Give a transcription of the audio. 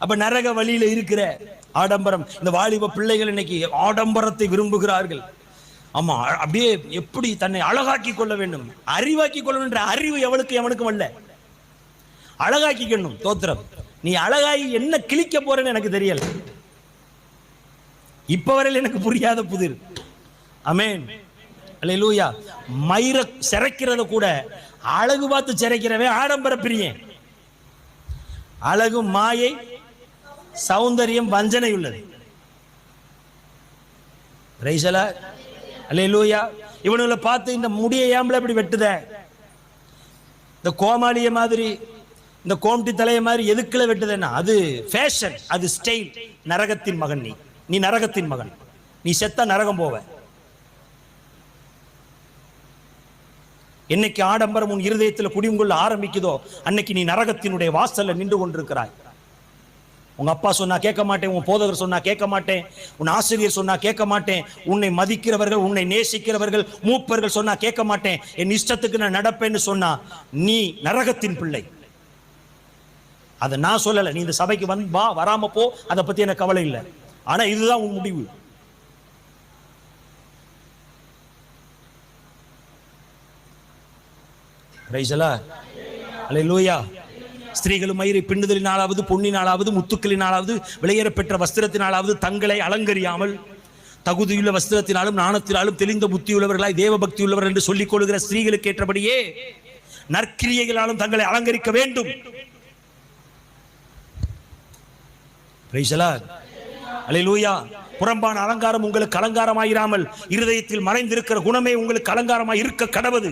அப்ப நரக வழியில இருக்கிற ஆடம்பரம். இந்த வாலிப பிள்ளைகள் இன்னைக்கு ஆடம்பரத்தை விரும்புகிறார்கள். ஆமா, அப்படியே எப்படி தன்னை அழகாக்கி கொள்ள வேண்டும், அறிவாக்கி கொள்ள வேண்டும். அறிவு எவனுக்கும் அல்ல, அழகாக்கிக்கணும். தோத்திரம். நீ அழகாகி என்ன கிழிக்க போறேன்னு எனக்கு தெரியல, இப்ப வரையில் எனக்கு புரியாத புதிர். ஆமென், அல்லேலூயா. மயிர சிறைக்கிறத கூட அழகு பார்த்து சிறைக்கிறவன் ஆடம்பர பிரியன். அழகு மாயை, சௌந்தரியம் வஞ்சனை உள்ளது. அல்லேலூயா. இவனுங்களை பார்த்து இந்த முடியை ஏம்பல இப்படி வெட்டுத, இந்த கோமாளிய மாதிரி, இந்த கோம்டி தலைய மாதிரி எதுக்குள்ள வெட்டுதுன்னா அது ஃபேஷன், அது ஸ்டைல். நரகத்தின் மகன் நீ நரகத்தின் மகன். நீ செத்தா நரகம் போவ. என்னைக்கு ஆடம்பரம் உன் இருதயத்தில் குடியுங்கொள்ள ஆரம்பிக்குதோ அன்னைக்கு நீ நரகத்தினுடைய வாசல்ல நின்று கொண்டிருக்கிறாய். உங்க அப்பா சொன்னா கேட்க மாட்டேன், உன் போதகர் சொன்னா கேட்க மாட்டேன், உன் ஆசிரியர் சொன்னா கேட்க மாட்டேன், உன்னை மதிக்கிறவர்கள், உன்னை நேசிக்கிறவர்கள், மூப்பர்கள் சொன்னா கேட்க மாட்டேன், என் இஷ்டத்துக்கு நான் நடப்பேன்னு சொன்னா நீ நரகத்தின் பிள்ளை. அதை நான் சொல்லல, நீ இந்த சபைக்கு வா வராம போ, அதை பத்தி எனக்கு கவலை இல்லை. ஆனா இதுதான் உன் முடிவு. அல்லேலூயா. ஸ்திரீகளும் மயிரை பின்னுதலினாலாவது, பொன்னினாலாவது, முத்துக்களினாலாவது, விலையேற பெற்ற வஸ்திரத்தினாலாவது தங்களை அலங்கரியாமல், தகுதியுள்ள வஸ்திரத்தினாலும் நாணத்தினாலும் தெளிந்த புத்தியுள்ளவர்களாய் தேவ பக்தி உள்ளவர் என்று சொல்லிக் கொள்கிற ஸ்திரீகளுக்கு ஏற்றபடியே நற்கிரியைகளாலும் தங்களை அலங்கரிக்க வேண்டும். அல்லேலூயா. புறம்பான அலங்காரம் உங்களுக்கு அலங்காரமாயிராமல் இருதயத்தில் மறைந்திருக்கிற குணமே உங்களுக்கு அலங்காரமாய் இருக்க கடவுது.